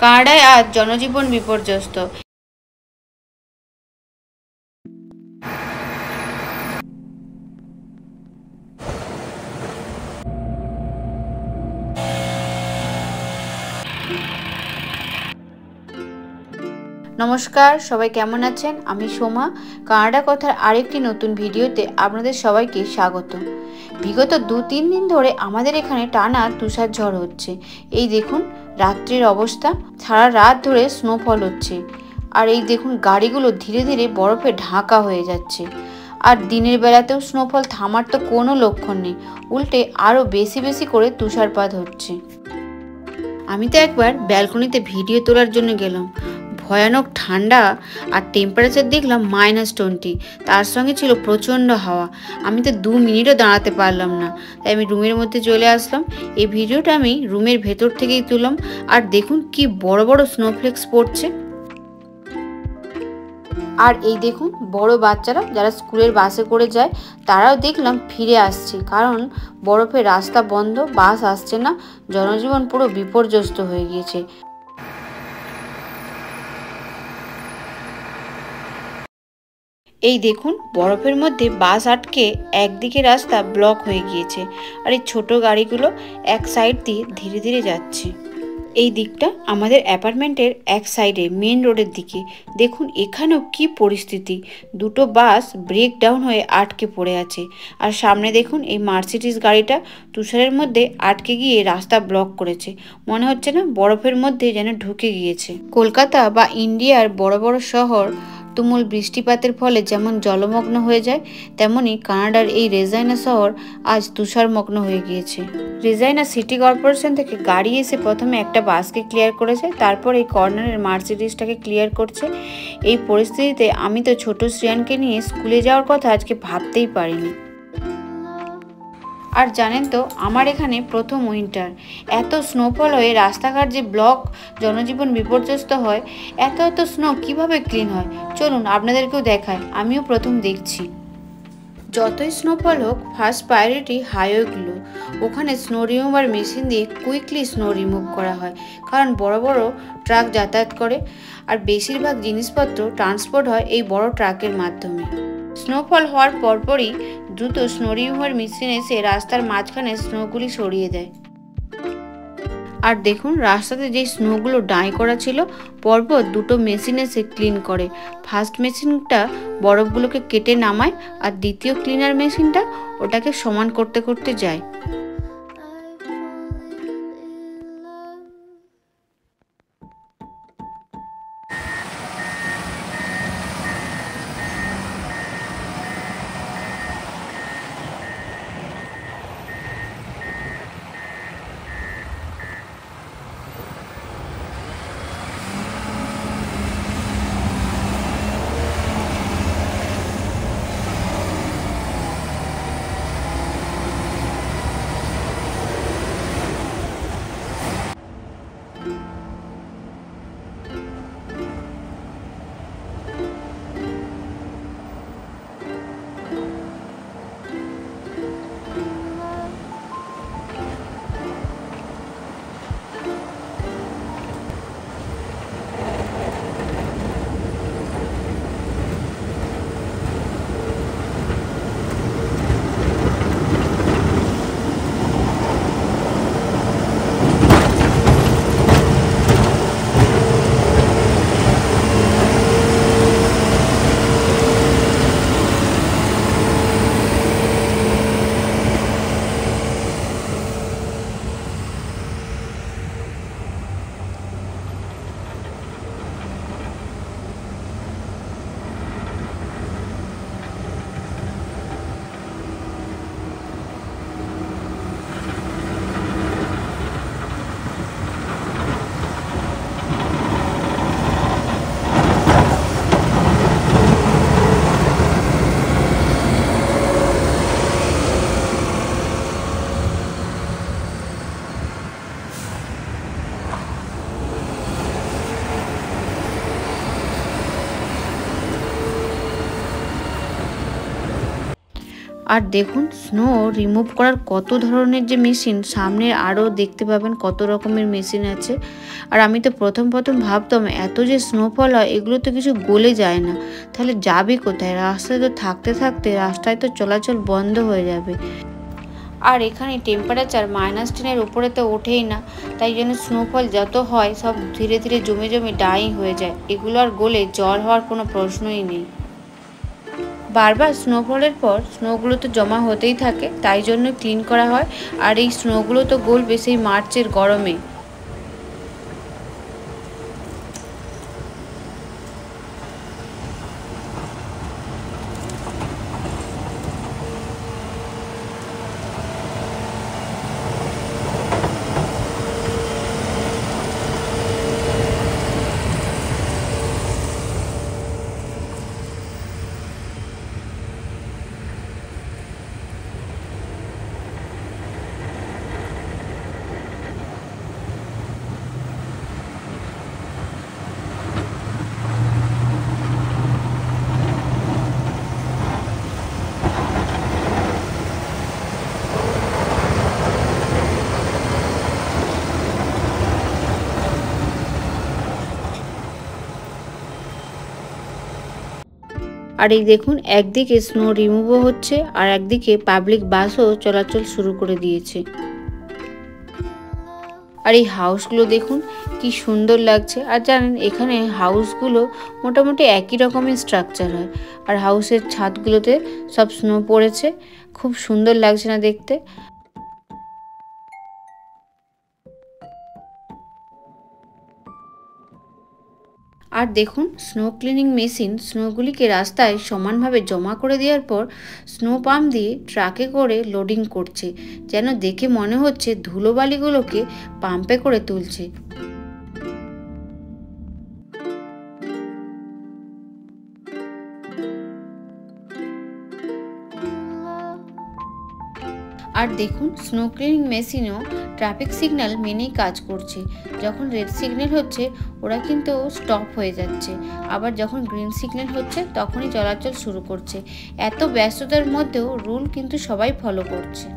কানাডায় আজ জনজীবন বিপর্যস্ত। নমস্কার, সবাই কেমন আছেন? আমি সোমা। কানাডা কথার আরেকটি নতুন ভিডিওতে আপনাদের সবাইকে স্বাগত। বিগত 2-3 দিন ধরে আমাদের এখানে টানা তুষার ঝড় হচ্ছে। এই দেখুন রাত্রির অবস্থা, সারা রাত ধরে স্নোফল হচ্ছে। আর এই দেখুন গাড়িগুলো ধীরে ধীরে বরফে ঢাকা হয়ে যাচ্ছে। আর দিনের বেলাতেও স্নোফল থামার তো কোনো লক্ষণ নেই, উল্টে আরও বেশি বেশি করে তুষারপাত হচ্ছে। আমি তো একবার ব্যালকনিতে ভিডিও তোলার জন্য গেলাম। ভয়ানক ঠান্ডা আর টেম্পারেচার দেখলাম -20, তার সঙ্গে ছিল প্রচণ্ড হাওয়া। আমি তো 2 মিনিটও দাঁড়াতে পারলাম না, তাই আমি রুমের মধ্যে চলে আসলাম। এই ভিডিওটা আমি রুমের ভেতর থেকেই তুললাম। আর দেখুন কি বড় বড় স্নোফ্লেক্স পড়ছে। আর এই দেখুন বড় বাচ্চারা যারা স্কুলের বাসে করে যায় তারাও দেখলাম ফিরে আসছে, কারণ বরফের রাস্তা বন্ধ, বাস আসছে না, জনজীবন পুরো বিপর্যস্ত হয়ে গিয়েছে। এই দেখুন বরফের মধ্যে বাস আটকে একদিকে রাস্তা ব্লক হয়ে গিয়েছে, আর এই ছোট গাড়িগুলো এক সাইড দিয়ে ধীরে ধীরে যাচ্ছে। এই দিকটা আমাদের অ্যাপার্টমেন্টের এক সাইডে মেন রোডের দিকে। দেখুন এখানেও কি পরিস্থিতি, দুটো বাস ব্রেক ডাউন হয়ে আটকে পড়ে আছে। আর সামনে দেখুন এই মার্সিডিজ গাড়িটা তুষারের মধ্যে আটকে গিয়ে রাস্তা ব্লক করেছে, মনে হচ্ছে না বরফের মধ্যে যেন ঢুকে গিয়েছে। কলকাতা বা ইন্ডিয়ার বড় বড় শহর তুমুল বৃষ্টিপাতের ফলে যেমন জলমগ্ন হয়ে যায়, তেমনি কানাডার এই রেজাইনা শহর আজ তুষারমগ্ন হয়ে গিয়েছে। রেজাইনা সিটি কর্পোরেশন থেকে গাড়ি এসে প্রথমে একটা বাসকে ক্লিয়ার করেছে, তারপর এই কর্নারের মার্সিডিজটাকে ক্লিয়ার করছে। এই পরিস্থিতিতে আমি তো ছোট শ্রেয়ানকে নিয়ে স্কুলে যাওয়ার কথা আজকে ভাবতেই পারিনি। আর জানেন তো আমার এখানে প্রথম উইন্টার, এত স্নোফল হয়ে রাস্তাঘাট যে ব্লক, জনজীবন বিপর্যস্ত হয়। এত এত স্নো কিভাবে ক্লিন হয় চলুন আপনাদেরকেও দেখায়, আমিও প্রথম দেখছি। যতই স্নোফল হোক ফার্স্ট প্রায়োরিটি হাইওয়েগুলো, ওখানে স্নো রিমুভার মেশিন দিয়ে কুইকলি স্নো রিমুভ করা হয়, কারণ বড় বড় ট্রাক যাতায়াত করে আর বেশিরভাগ জিনিসপত্র ট্রান্সপোর্ট হয় এই বড় ট্রাকের মাধ্যমে। স্নোফল হওয়ার পরপরই দ্রুত স্নো রিমুভার মেশিন এসে রাস্তার মাঝখানে স্নোগুলি সরিয়ে দেয়। আর দেখুন রাস্তাতে যে স্নোগুলো ডাই করা ছিল, পরপর দুটো মেশিন এসে ক্লিন করে। ফার্স্ট মেশিনটা বরফগুলোকে কেটে নামায়, আর দ্বিতীয় ক্লিনার মেশিনটা ওটাকে সমান করতে করতে যায়। আর দেখুন স্নো রিমুভ করার কত ধরনের যে মেশিন, সামনে আরও দেখতে পাবেন কত রকমের মেশিন আছে। আর আমি তো প্রথম ভাবতাম এত যে স্নোফল হয় এগুলো তো কিছু গলে যায় না, তাহলে যাবে কোথায়? রাস্তায় তো থাকতে থাকতে রাস্তায় তো চলাচল বন্ধ হয়ে যাবে। আর এখানে টেম্পারেচার -10-এর উপরে তো ওঠেই না, তাই জন্য স্নোফল যত হয় সব ধীরে ধীরে জমে জমে ডাই হয়ে যায়, এগুলো আর গলে জল হওয়ার কোনো প্রশ্নই নেই। বারবার স্নোফলের পর স্নোগুলো তো জমা হতেই থাকে, তাই জন্য ক্লিন করা হয়। আর এই স্নোগুলো তো গলবে সেই মার্চের গরমে। আর এই দেখুন একদিকে স্নো রিমুভও হচ্ছে আর একদিকে পাবলিক বাসও চলাচল শুরু করে দিয়েছে। আর এই হাউসগুলো দেখুন কি সুন্দর লাগছে। আর জানেন এখানে হাউসগুলো মোটামুটি একই রকমের স্ট্রাকচার হয়। আর হাউসের ছাদগুলোতে সব স্নো পড়েছে, খুব সুন্দর লাগছে না দেখতে। আর দেখুন স্নো ক্লিনিং মেশিন স্নোগুলিকে রাস্তায় সমানভাবে জমা করে দেওয়ার পর স্নো পাম্প দিয়ে ট্রাকে করে লোডিং করছে, যেন দেখে মনে হচ্ছে ধুলোবালিগুলোকে পাম্পে করে তুলছে। আর দেখুন স্নো ক্লিনিং মেশিনও ট্রাফিক সিগন্যাল মেনেই কাজ করছে। যখন রেড সিগন্যাল হচ্ছে ওরা কিন্তু স্টপ হয়ে যাচ্ছে, আবার যখন গ্রিন সিগন্যাল হচ্ছে তখনই চলাচল শুরু করছে। এত ব্যস্ততার মধ্যেও রুল কিন্তু সবাই ফলো করছে।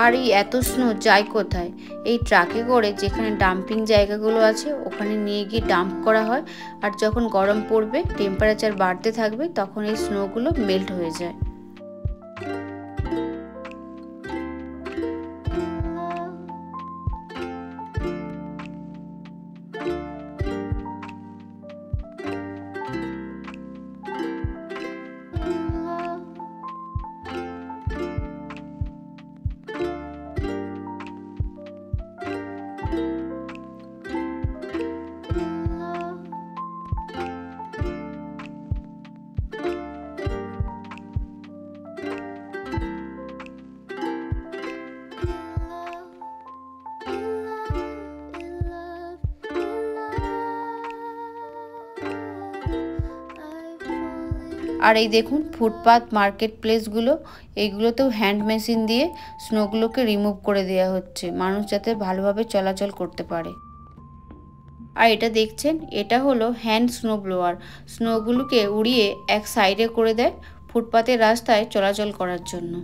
আর এই এত স্নো যায় কোথায়? এই ট্রাকে করে যেখানে ডাম্পিং জায়গাগুলো আছে ওখানে নিয়ে গিয়ে ডাম্প করা হয়। আর যখন গরম পড়বে, টেম্পারেচার বাড়তে থাকবে, তখন এই স্নোগুলো মেল্ট হয়ে যায়। আর এই দেখুন ফুটপাথ মার্কেট প্লেসগুলো, এইগুলোতেও হ্যান্ড মেশিন দিয়ে স্নোগুলোকে রিমুভ করে দেওয়া হচ্ছে, মানুষ যাতে ভালোভাবে চলাচল করতে পারে। আর এটা দেখছেন, এটা হলো হ্যান্ড স্নো ব্লোয়ার। স্নোগুলোকে উড়িয়ে এক সাইডে করে দেয়, ফুটপাতের রাস্তায় চলাচল করার জন্য।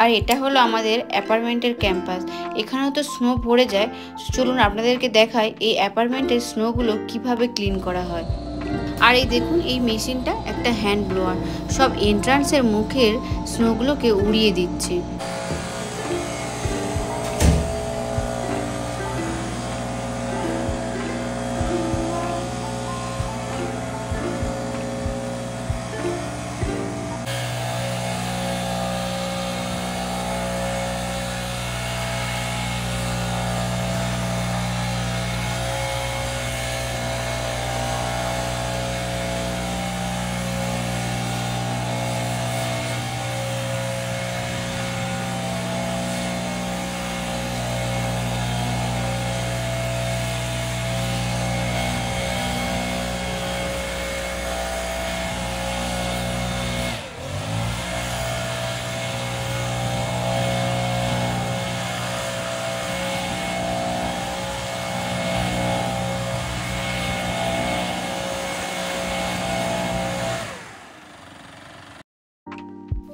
আর এটা হলো আমাদের অ্যাপার্টমেন্টের ক্যাম্পাস। এখানেও তো স্নো ভরে যায়। চলুন আপনাদেরকে দেখাই এই অ্যাপার্টমেন্টের স্নোগুলো কিভাবে ক্লিন করা হয়। আর এই দেখুন, এই মেশিনটা একটা হ্যান্ড ব্লোয়ার, সব এন্ট্রান্সের মুখের স্নোগুলোকে উড়িয়ে দিচ্ছে।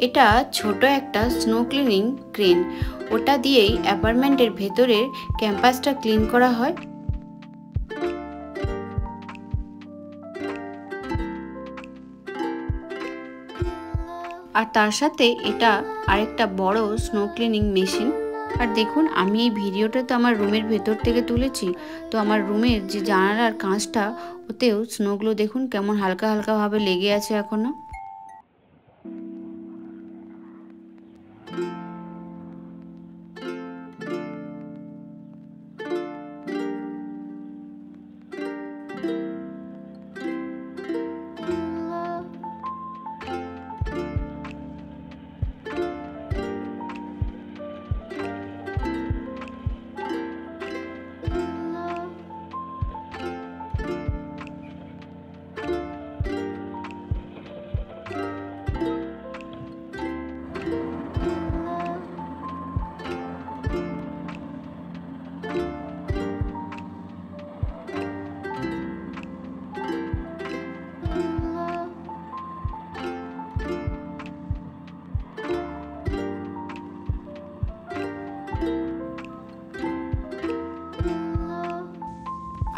এটা ছোট একটা স্নো ক্লিনিং ক্রেন, ওটা দিয়েই অ্যাপার্টমেন্টের ভেতরের ক্যাম্পাসটা ক্লিন করা হয়। আর তার সাথে এটা আরেকটা বড় স্নো ক্লিনিং মেশিন। আর দেখুন, আমি এই ভিডিওটা তো আমার রুমের ভেতর থেকে তুলেছি, তো আমার রুমের যে জানালার কাঁচটা, ওতেও স্নোগুলো দেখুন কেমন হালকা হালকা ভাবে লেগে আছে এখনো।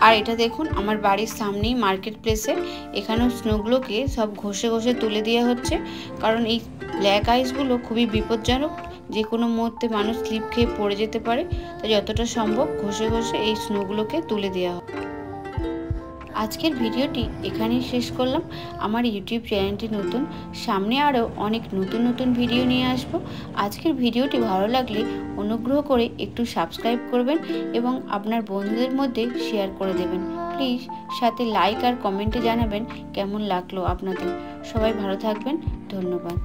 আর এটা দেখুন, আমার বাড়ির সামনেই মার্কেট প্লেসে, এখানেও স্নোগুলোকে সব ঘষে ঘষে তুলে দেওয়া হচ্ছে, কারণ এই ব্ল্যাক আইসগুলো খুবই বিপজ্জনক, যে কোনো মুহূর্তে মানুষ স্লিপ খেয়ে পড়ে যেতে পারে। তাই যতটা সম্ভব ঘষে ঘষে এই স্নোগুলোকে তুলে দেওয়া হয়। আজকের ভিডিওটি এখানেই শেষ করলাম। আমার ইউটিউব চ্যানেলটি নতুন, সামনে আরও অনেক নতুন নতুন ভিডিও নিয়ে আসব। আজকের ভিডিওটি ভালো লাগলে অনুগ্রহ করে একটু সাবস্ক্রাইব করবেন এবং আপনার বন্ধুদের মধ্যে শেয়ার করে দেবেন প্লিজ। সাথে লাইক আর কমেন্টে জানাবেন কেমন লাগলো আপনাদের। সবাই ভালো থাকবেন, ধন্যবাদ।